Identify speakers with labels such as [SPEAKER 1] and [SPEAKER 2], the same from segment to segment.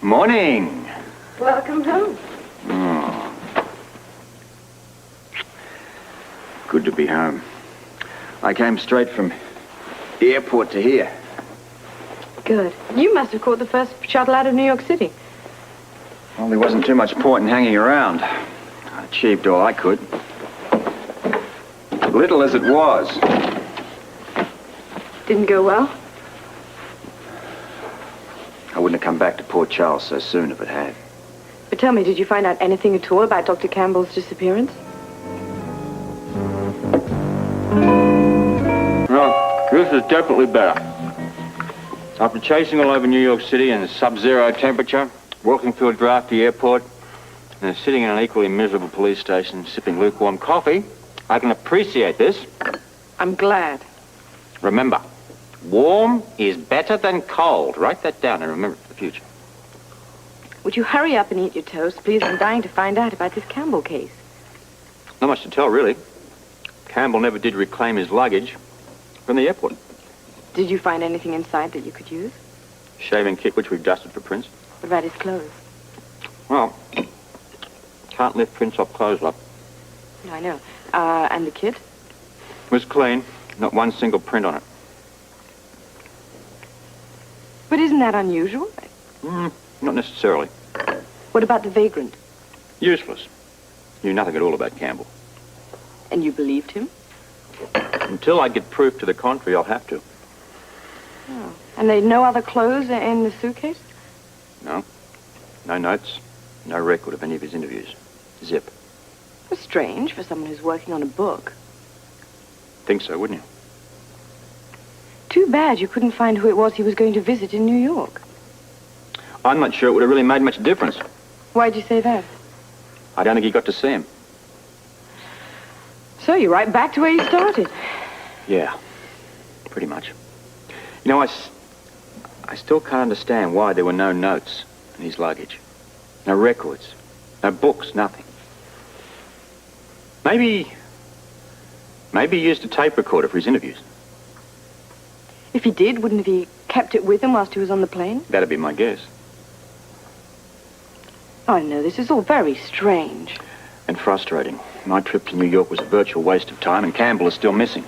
[SPEAKER 1] Morning.
[SPEAKER 2] Welcome home.
[SPEAKER 1] Oh. Good to be home. I came straight from the airport to here.
[SPEAKER 2] Good. You must have caught the first shuttle out of New York City.
[SPEAKER 1] Well, there wasn't too much point in hanging around. I achieved all I could. Little as it was.
[SPEAKER 2] Didn't go well?
[SPEAKER 1] I wouldn't have come back to Port Charles so soon if it had.
[SPEAKER 2] But tell me, did you find out anything at all about Dr. Campbell's disappearance?
[SPEAKER 1] Well, this is definitely better. After chasing all over New York City in sub-zero temperature, walking through a drafty airport, and sitting in an equally miserable police station sipping lukewarm coffee, I can appreciate this.
[SPEAKER 2] I'm glad.
[SPEAKER 1] Remember, warm is better than cold. Write that down and remember it for the future.
[SPEAKER 2] Would you hurry up and eat your toast, please? I'm dying to find out about this Campbell case.
[SPEAKER 1] Not much to tell, really. Campbell never did reclaim his luggage from the airport.
[SPEAKER 2] Did you find anything inside that you could use?
[SPEAKER 1] Shaving kit, which we've dusted for Prince.
[SPEAKER 2] What about his clothes?
[SPEAKER 1] Well, can't lift Prince off clothes up.
[SPEAKER 2] No, I know. And the kid?
[SPEAKER 1] It was clean. Not one single print on it.
[SPEAKER 2] But isn't that unusual?
[SPEAKER 1] Not necessarily.
[SPEAKER 2] What about the vagrant?
[SPEAKER 1] Useless. Knew nothing at all about Campbell.
[SPEAKER 2] And you believed him?
[SPEAKER 1] Until I get proof to the contrary, I'll have to.
[SPEAKER 2] Oh. And there no other clothes in the suitcase?
[SPEAKER 1] No. No notes. No record of any of his interviews. Zip.
[SPEAKER 2] That's strange for someone who's working on a book.
[SPEAKER 1] Think so, wouldn't you?
[SPEAKER 2] Too bad you couldn't find who it was he was going to visit in New York.
[SPEAKER 1] I'm not sure it would have really made much difference.
[SPEAKER 2] Why'd you say that?
[SPEAKER 1] I don't think he got to see him.
[SPEAKER 2] So you're right back to where you started.
[SPEAKER 1] Yeah, pretty much. You know, I still can't understand why there were no notes in his luggage. No records. No books, nothing. Maybe he used a tape recorder for his interviews.
[SPEAKER 2] If he did, wouldn't he kept it with him whilst he was on the plane?
[SPEAKER 1] That'd be my guess.
[SPEAKER 2] Oh, no, this is all very strange.
[SPEAKER 1] And frustrating. My trip to New York was a virtual waste of time, and Campbell is still missing.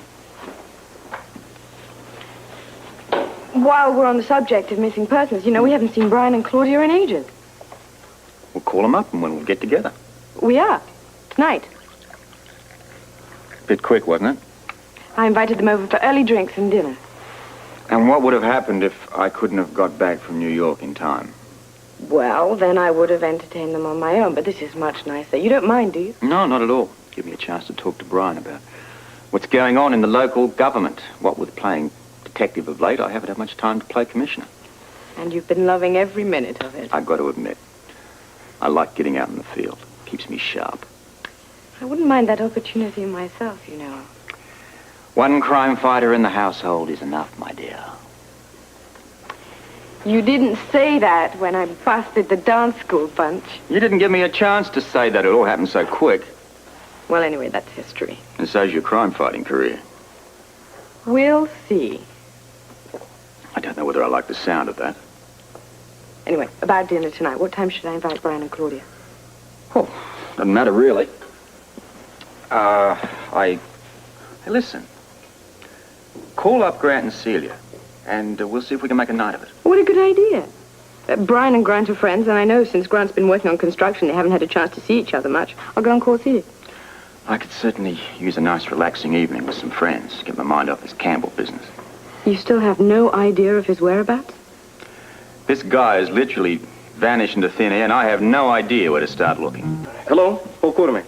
[SPEAKER 2] While we're on the subject of missing persons, you know, we haven't seen Brian and Claudia in ages.
[SPEAKER 1] We'll call them up and we'll get together.
[SPEAKER 2] We are. Tonight.
[SPEAKER 1] Bit quick, wasn't it?
[SPEAKER 2] I invited them over for early drinks and dinner.
[SPEAKER 1] And what would have happened if I couldn't have got back from New York in time?
[SPEAKER 2] Well, then I would have entertained them on my own, but this is much nicer. You don't mind, do you?
[SPEAKER 1] No, not at all. Give me a chance to talk to Brian about what's going on in the local government. What with playing detective of late, I haven't had much time to play commissioner.
[SPEAKER 2] And you've been loving every minute of it.
[SPEAKER 1] I've got to admit, I like getting out in the field. Keeps me sharp.
[SPEAKER 2] I wouldn't mind that opportunity myself, you know.
[SPEAKER 1] One crime fighter in the household is enough, my dear.
[SPEAKER 2] You didn't say that when I busted the dance school bunch.
[SPEAKER 1] You didn't give me a chance to say that. It all happened so quick.
[SPEAKER 2] Well, anyway, that's history.
[SPEAKER 1] And so's your crime-fighting career.
[SPEAKER 2] We'll see.
[SPEAKER 1] I don't know whether I like the sound of that.
[SPEAKER 2] Anyway, about dinner tonight. What time should I invite Brian and Claudia?
[SPEAKER 1] Oh, doesn't matter, really. Hey, listen. Call up Grant and Celia, and we'll see if we can make a night of it.
[SPEAKER 2] What a good idea. Brian and Grant are friends, and I know since Grant's been working on construction, they haven't had a chance to see each other much. I'll go and call Celia.
[SPEAKER 1] I could certainly use a nice, relaxing evening with some friends. Get my mind off this Campbell business.
[SPEAKER 2] You still have no idea of his whereabouts?
[SPEAKER 1] This guy has literally vanished into thin air, and I have no idea where to start looking.
[SPEAKER 3] Hello, Paul Quartermain.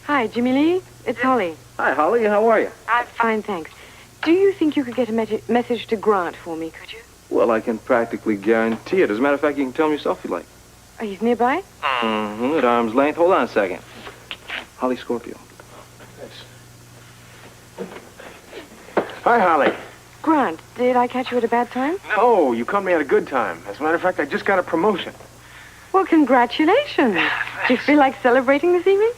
[SPEAKER 2] Hi, Jimmy Lee. It's Holly.
[SPEAKER 3] Hi, Holly. How are you?
[SPEAKER 2] I'm fine, thanks. Do you think you could get a message to Grant for me, could you?
[SPEAKER 3] Well, I can practically guarantee it. As a matter of fact, you can tell him yourself if you like.
[SPEAKER 2] Are you nearby?
[SPEAKER 3] Mm-hmm, at arm's length. Hold on a second. Holly Scorpio. Hi, Holly.
[SPEAKER 2] Grant, did I catch you at a bad time?
[SPEAKER 3] No, you caught me at a good time. As a matter of fact, I just got a promotion.
[SPEAKER 2] Well, congratulations. Do you feel like celebrating this evening?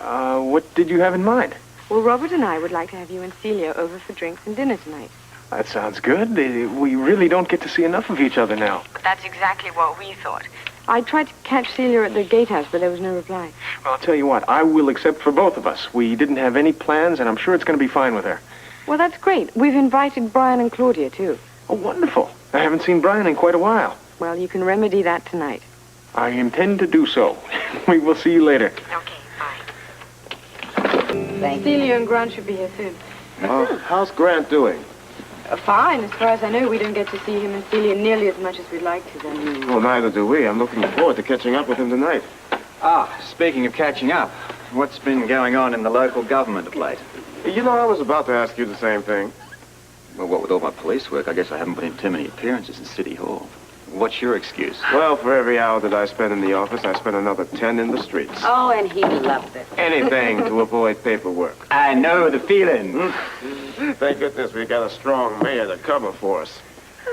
[SPEAKER 3] What did you have in mind?
[SPEAKER 2] Well, Robert and I would like to have you and Celia over for drinks and dinner tonight.
[SPEAKER 3] That sounds good. We really don't get to see enough of each other now.
[SPEAKER 2] That's exactly what we thought. I tried to catch Celia at the gatehouse, but there was no reply.
[SPEAKER 3] Well, I'll tell you what. I will accept for both of us. We didn't have any plans, and I'm sure it's going to be fine with her.
[SPEAKER 2] Well, that's great. We've invited Brian and Claudia, too.
[SPEAKER 3] Oh, wonderful. I haven't seen Brian in quite a while.
[SPEAKER 2] Well, you can remedy that tonight.
[SPEAKER 3] I intend to do so. We will see you later.
[SPEAKER 2] Okay, bye. Celia and Grant should be here soon.
[SPEAKER 4] How's Grant doing?
[SPEAKER 2] Fine. As far as I know, we don't get to see him and Celia nearly as much as we'd like to. Then.
[SPEAKER 4] Well, neither do we. I'm looking forward to catching up with him tonight.
[SPEAKER 1] Speaking of catching up, what's been going on in the local government of late?
[SPEAKER 4] You know, I was about to ask you the same thing.
[SPEAKER 1] Well, what with all my police work, I guess I haven't put in too many appearances in City Hall. What's your excuse?
[SPEAKER 4] Well, for every hour that I spend in the office, I spend another 10 in the streets.
[SPEAKER 5] Oh, and he loves it.
[SPEAKER 4] Anything to avoid paperwork.
[SPEAKER 1] I know the feeling.
[SPEAKER 4] Thank goodness we got a strong mayor to cover for us.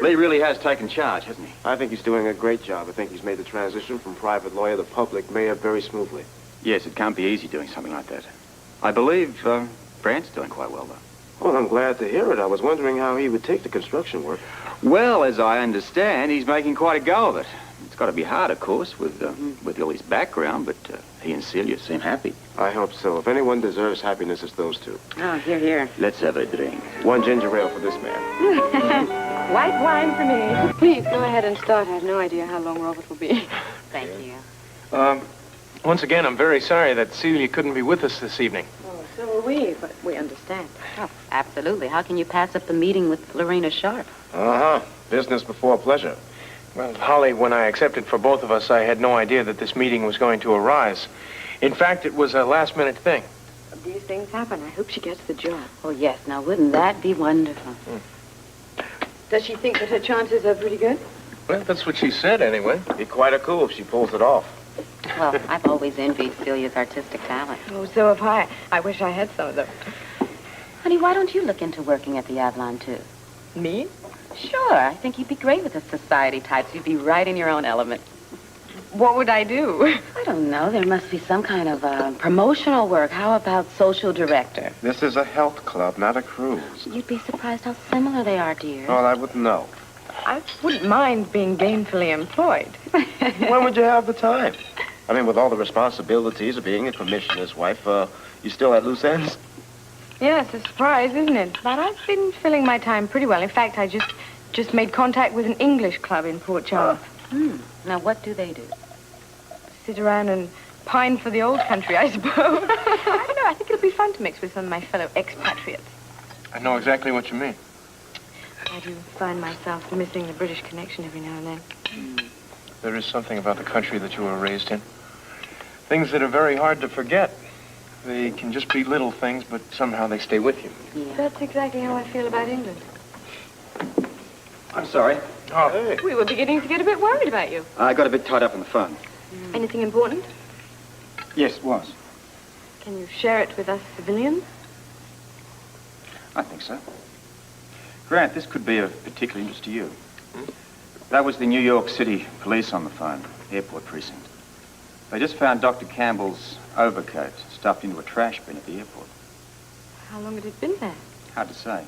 [SPEAKER 1] Lee really has taken charge, hasn't he?
[SPEAKER 4] I think he's doing a great job. I think he's made the transition from private lawyer to public mayor very smoothly.
[SPEAKER 1] Yes, it can't be easy doing something like that. I believe Brant's doing quite well, though.
[SPEAKER 4] Well, I'm glad to hear it. I was wondering how he would take the construction work.
[SPEAKER 1] Well, as I understand, he's making quite a go of it. It's got to be hard, of course, with all his background, but he and Celia seem happy.
[SPEAKER 4] I hope so. If anyone deserves happiness, it's those two.
[SPEAKER 5] Oh, here, here.
[SPEAKER 1] Let's have a drink.
[SPEAKER 4] One ginger ale for this man.
[SPEAKER 2] White wine for me. Please, go ahead and start. I have no idea how long Robert will be.
[SPEAKER 5] Thank you.
[SPEAKER 3] Once again, I'm very sorry that Celia couldn't be with us this evening.
[SPEAKER 2] Oh, so are we, but we understand.
[SPEAKER 5] Oh, absolutely. How can you pass up the meeting with Lorena Sharp?
[SPEAKER 4] Uh-huh. Business before pleasure.
[SPEAKER 3] Well, Holly, when I accepted for both of us, I had no idea that this meeting was going to arise. In fact, it was a last-minute thing.
[SPEAKER 2] These things happen. I hope she gets the job.
[SPEAKER 5] Oh, yes. Now, wouldn't that be wonderful?
[SPEAKER 2] Does she think that her chances are pretty good?
[SPEAKER 3] Well, that's what she said, anyway.
[SPEAKER 4] Be quite a coup if she pulls it off.
[SPEAKER 5] Well, I've always envied Celia's artistic talent.
[SPEAKER 2] Oh, so have I. I wish I had some of them.
[SPEAKER 5] Honey, why don't you look into working at the Avalon, too?
[SPEAKER 2] Me?
[SPEAKER 5] Sure. I think you'd be great with the society types. You'd be right in your own element.
[SPEAKER 2] What would I do?
[SPEAKER 5] I don't know. There must be some kind of promotional work. How about social director?
[SPEAKER 4] This is a health club, not a cruise.
[SPEAKER 5] You'd be surprised how similar they are, dear.
[SPEAKER 4] Well, I wouldn't know.
[SPEAKER 2] I wouldn't mind being gainfully employed.
[SPEAKER 4] When would you have the time? I mean, with all the responsibilities of being a commissioner's wife, you still at loose ends?
[SPEAKER 2] Yes, a surprise, isn't it? But I've been filling my time pretty well. In fact, I just made contact with an English club in Port Charles.
[SPEAKER 5] Now, what do they do?
[SPEAKER 2] Sit around and pine for the old country, I suppose. I don't know. I think it'll be fun to mix with some of my fellow expatriates.
[SPEAKER 3] I know exactly what you mean.
[SPEAKER 2] I do find myself missing the British connection every now and then.
[SPEAKER 3] There is something about the country that you were raised in. Things that are very hard to forget. They can just be little things, but somehow they stay with you.
[SPEAKER 5] Yeah.
[SPEAKER 2] That's exactly how I feel about England.
[SPEAKER 1] I'm sorry.
[SPEAKER 3] Oh,
[SPEAKER 4] Hey.
[SPEAKER 2] We were beginning to get a bit worried about you.
[SPEAKER 1] I got a bit tied up on the phone.
[SPEAKER 2] Anything important?
[SPEAKER 1] Yes, it was.
[SPEAKER 2] Can you share it with us civilians?
[SPEAKER 1] I think so. Grant, this could be of particular interest to you. That was the New York City police on the phone, airport precinct. They just found Dr. Campbell's overcoat stuffed into a trash bin at the airport.
[SPEAKER 2] How long had it been there?
[SPEAKER 1] Hard to say.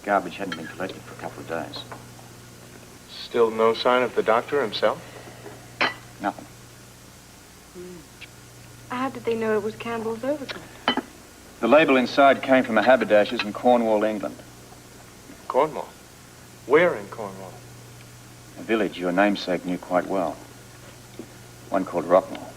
[SPEAKER 1] Garbage hadn't been collected for a couple of days.
[SPEAKER 3] still no sign of the doctor himself?
[SPEAKER 1] Nothing.
[SPEAKER 2] How did they know it was Campbell's overcoat?
[SPEAKER 1] The label inside came from a haberdasher's in Cornwall, England.
[SPEAKER 3] Cornwall? Where in Cornwall?
[SPEAKER 1] A village your namesake knew quite well. One called Rockmore.